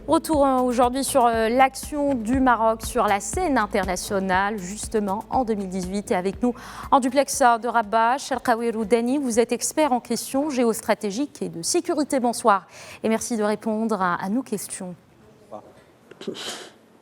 Retour aujourd'hui sur l'action du Maroc sur la scène internationale, justement en 2018. Et avec nous en duplex de Rabat, Chelkaoui Roudani, vous êtes expert en questions géostratégiques et de sécurité. Bonsoir et merci de répondre à nos questions.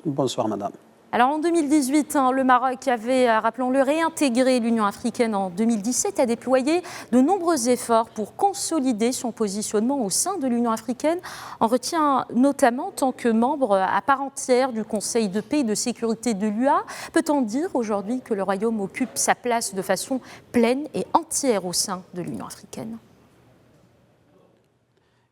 Bonsoir madame. Alors en 2018, le Maroc avait, rappelons-le, réintégré l'Union africaine en 2017, a déployé de nombreux efforts pour consolider son positionnement au sein de l'Union africaine. On retient notamment en tant que membre à part entière du Conseil de paix et de sécurité de l'UA. Peut-on dire aujourd'hui que le Royaume occupe sa place de façon pleine et entière au sein de l'Union africaine ?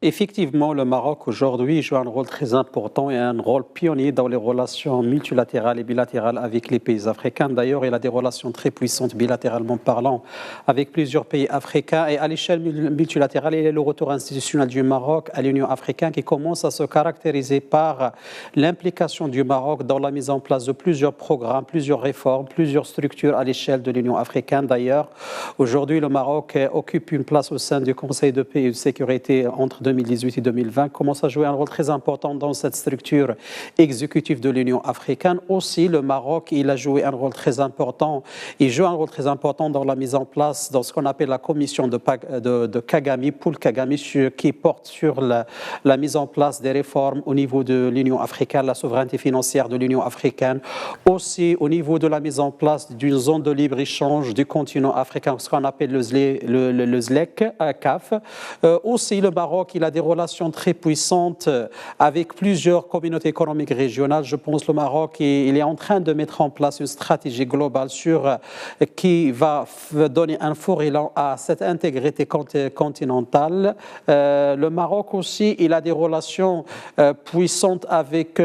Effectivement, le Maroc aujourd'hui joue un rôle très important et un rôle pionnier dans les relations multilatérales et bilatérales avec les pays africains. D'ailleurs, il a des relations très puissantes bilatéralement parlant avec plusieurs pays africains. Et à l'échelle multilatérale, il y a le retour institutionnel du Maroc à l'Union africaine qui commence à se caractériser par l'implication du Maroc dans la mise en place de plusieurs programmes, plusieurs réformes, plusieurs structures à l'échelle de l'Union africaine. D'ailleurs, aujourd'hui, le Maroc occupe une place au sein du Conseil de paix et de sécurité entre 2018 et 2020, commence à jouer un rôle très important dans cette structure exécutive de l'Union africaine. Aussi, le Maroc, il a joué un rôle très important. Il joue un rôle très important dans la mise en place dans ce qu'on appelle la commission de Kagame, Poul Kagame, qui porte sur la mise en place des réformes au niveau de l'Union africaine, la souveraineté financière de l'Union africaine. Aussi, au niveau de la mise en place d'une zone de libre-échange du continent africain, ce qu'on appelle le ZLEC, CAF. Aussi, le Maroc, il a des relations très puissantes avec plusieurs communautés économiques régionales. Je pense que le Maroc il est en train de mettre en place une stratégie globale qui va donner un fort élan à cette intégrité continentale. Le Maroc aussi, il a des relations puissantes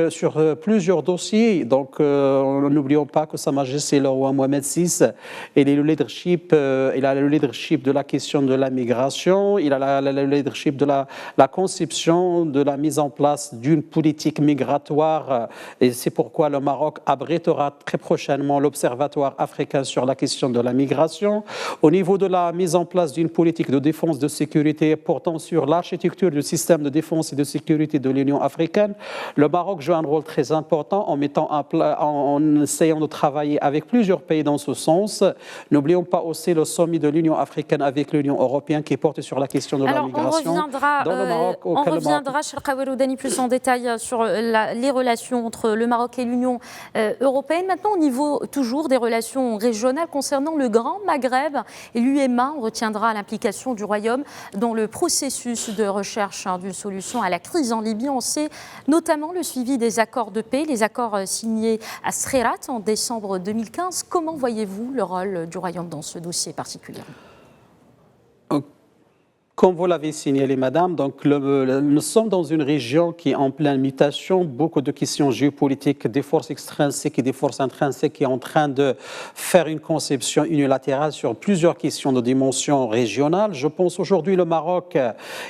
sur plusieurs dossiers. Donc, n'oublions pas que Sa Majesté le roi Mohamed VI, il a le leadership de la question de la migration, il a le leadership de la conception de la mise en place d'une politique migratoire, et c'est pourquoi le Maroc abritera très prochainement l'Observatoire africain sur la question de la migration. Au niveau de la mise en place d'une politique de défense de sécurité portant sur l'architecture du système de défense et de sécurité de l'Union africaine, le Maroc joue un rôle très important en essayant de travailler avec plusieurs pays dans ce sens. N'oublions pas aussi le sommet de l'Union africaine avec l'Union européenne qui porte sur la question de la migration. On reviendra, Chelkaoui Roudani, plus en détail sur les relations entre le Maroc et l'Union européenne. Maintenant, au niveau toujours des relations régionales concernant le Grand Maghreb et l'UEMA, on retiendra l'implication du Royaume dans le processus de recherche d'une solution à la crise en Libye. On sait notamment le suivi des accords de paix, les accords signés à Skhirat en décembre 2015. Comment voyez-vous le rôle du Royaume dans ce dossier particulier ? Comme vous l'avez signalé, madame, donc nous sommes dans une région qui est en pleine mutation, beaucoup de questions géopolitiques, des forces extrinsèques et des forces intrinsèques qui sont en train de faire une conception unilatérale sur plusieurs questions de dimension régionale. Je pense aujourd'hui le Maroc,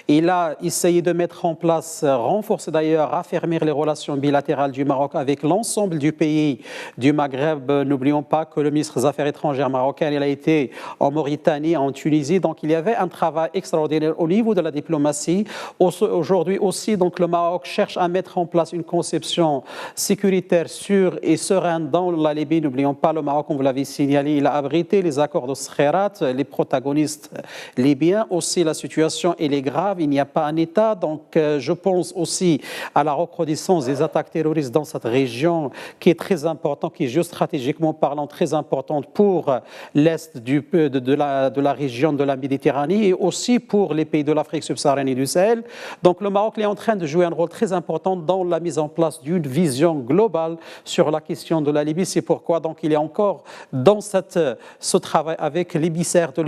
il a essayé de mettre en place, renforcer d'ailleurs, raffermir les relations bilatérales du Maroc avec l'ensemble du pays du Maghreb. N'oublions pas que le ministre des Affaires étrangères marocain, il a été en Mauritanie, en Tunisie, donc il y avait un travail extraordinaire au niveau de la diplomatie. Aujourd'hui aussi, donc, le Maroc cherche à mettre en place une conception sécuritaire sûre et sereine dans la Libye. N'oublions pas, le Maroc, comme vous l'avez signalé, il a abrité les accords de Skhirat, les protagonistes libyens. Aussi, la situation elle est grave, il n'y a pas un État. Donc, je pense aussi à la recrudescence des attaques terroristes dans cette région qui est très importante, qui est géostratégiquement parlant très importante pour l'Est de la région de la Méditerranée et aussi pour les pays de l'Afrique subsaharienne et du Sahel. Donc le Maroc est en train de jouer un rôle très important dans la mise en place d'une vision globale sur la question de la Libye. C'est pourquoi donc, il est encore dans ce travail avec l'émissaire de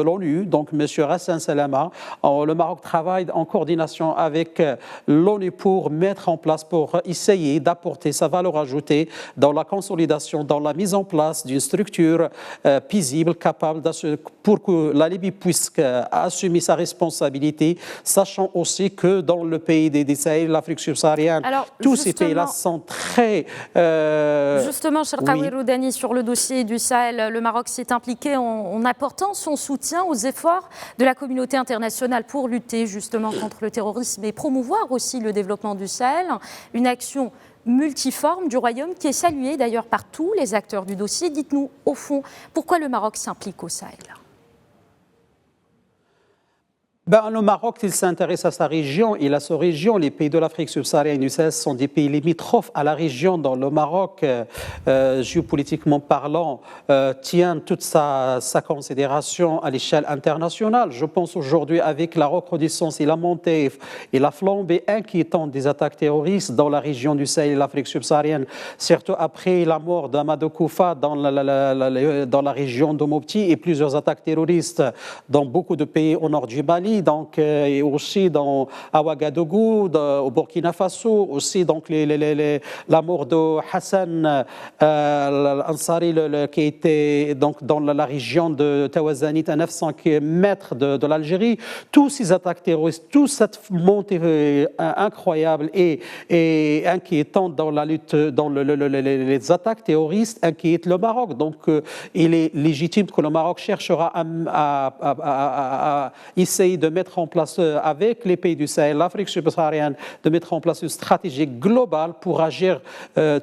l'ONU, donc M. Hassan Salama. Le Maroc travaille en coordination avec l'ONU pour mettre en place, pour essayer d'apporter sa valeur ajoutée dans la consolidation, dans la mise en place d'une structure paisible, capable pour que la Libye puisse puisse assumer sa responsabilité, sachant aussi que dans le pays des Sahel, l'Afrique subsaharienne, tous ces pays-là sont très... Justement, Cherkaoui Roudani, sur le dossier du Sahel, le Maroc s'est impliqué en apportant son soutien aux efforts de la communauté internationale pour lutter justement contre le terrorisme et promouvoir aussi le développement du Sahel. Une action multiforme du Royaume qui est saluée d'ailleurs par tous les acteurs du dossier. Dites-nous, au fond, pourquoi le Maroc s'implique au Sahel ? Le Maroc, il s'intéresse à sa région. Il a sa région. Les pays de l'Afrique subsaharienne et du Sahel sont des pays limitrophes à la région. Dans le Maroc, géopolitiquement parlant, tient toute sa considération à l'échelle internationale. Je pense aujourd'hui, avec la recrudescence et la montée et la flambée inquiétante des attaques terroristes dans la région du Sahel et l'Afrique subsaharienne, surtout après la mort d'Amadou Koufa dans la région de Mopti et plusieurs attaques terroristes dans beaucoup de pays au nord du Mali. Donc, et aussi à Ouagadougou, au Burkina Faso, aussi donc la mort de Hassan Ansari, qui était donc dans la région de Tawazanit, à 900 km de l'Algérie. Tous ces attaques terroristes, toute cette montée incroyable et inquiétante dans la lutte, dans les attaques terroristes inquiètent le Maroc. Donc, il est légitime que le Maroc cherchera à essayer de mettre en place, avec les pays du Sahel, l'Afrique subsaharienne, de mettre en place une stratégie globale pour agir,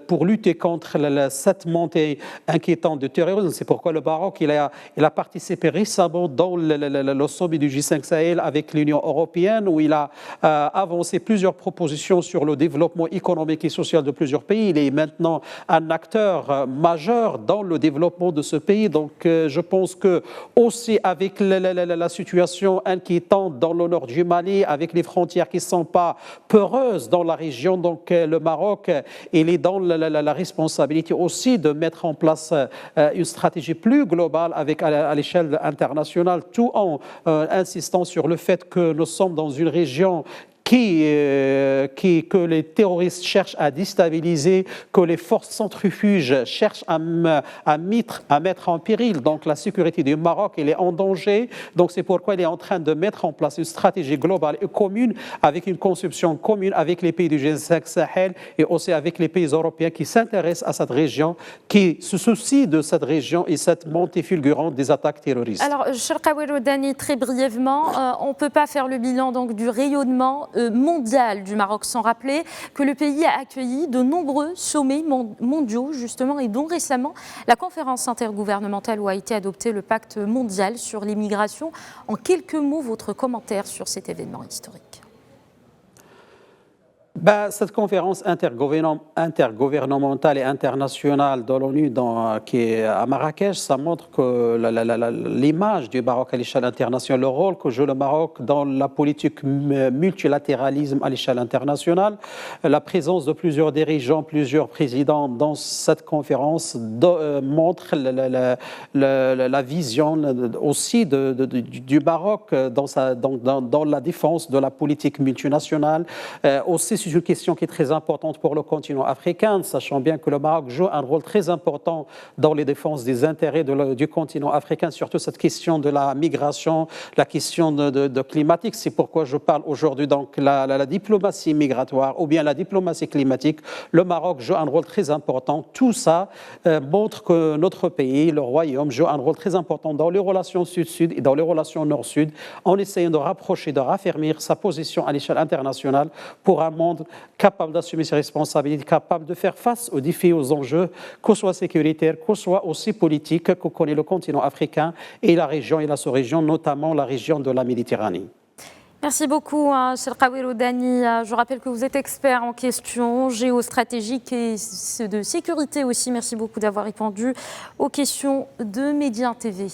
pour lutter contre cette montée inquiétante du terrorisme. C'est pourquoi le Maroc, il a participé récemment dans le sommet du G5 Sahel avec l'Union européenne, où il a avancé plusieurs propositions sur le développement économique et social de plusieurs pays. Il est maintenant un acteur majeur dans le développement de ce pays. Donc, je pense que aussi avec la situation inquiétante dans le nord du Mali, avec les frontières qui ne sont pas peureuses dans la région. Donc le Maroc, il est dans la responsabilité aussi de mettre en place une stratégie plus globale à l'échelle internationale, tout en insistant sur le fait que nous sommes dans une région que les terroristes cherchent à déstabiliser, que les forces centrifuges cherchent à mettre en péril. Donc la sécurité du Maroc, elle est en danger. Donc c'est pourquoi il est en train de mettre en place une stratégie globale et commune, avec une conception commune avec les pays du G5 Sahel et aussi avec les pays européens qui s'intéressent à cette région, qui se soucient de cette région et cette montée fulgurante des attaques terroristes. Alors, Cherkaoui Roudani, très brièvement, on ne peut pas faire le bilan donc, du rayonnement mondial du Maroc sans rappeler que le pays a accueilli de nombreux sommets mondiaux justement et dont récemment la conférence intergouvernementale où a été adopté le pacte mondial sur l'immigration. En quelques mots, votre commentaire sur cet événement historique. Cette conférence intergouvernementale et internationale de l'ONU qui est à Marrakech, ça montre que l'image du Maroc à l'échelle internationale, le rôle que joue le Maroc dans la politique multilatéralisme à l'échelle internationale, la présence de plusieurs dirigeants, plusieurs présidents dans cette conférence montre la vision aussi du Maroc dans la défense de la politique multinationale. Aussi, c'est une question qui est très importante pour le continent africain, sachant bien que le Maroc joue un rôle très important dans les défenses des intérêts du continent africain, surtout cette question de la migration, la question de climatique. C'est pourquoi je parle aujourd'hui donc la diplomatie migratoire ou bien la diplomatie climatique. Le Maroc joue un rôle très important. Tout ça montre que notre pays, le Royaume, joue un rôle très important dans les relations sud-sud et dans les relations nord-sud, en essayant de rapprocher, de raffermir sa position à l'échelle internationale pour un monde capable d'assumer ses responsabilités, capable de faire face aux défis, aux enjeux, que ce soit sécuritaires, que ce soit aussi politiques, que connaît le continent africain et la région et la sous-région, notamment la région de la Méditerranée. Merci beaucoup, Cherkaoui Roudani. Je rappelle que vous êtes expert en questions géostratégiques et de sécurité aussi. Merci beaucoup d'avoir répondu aux questions de Média TV.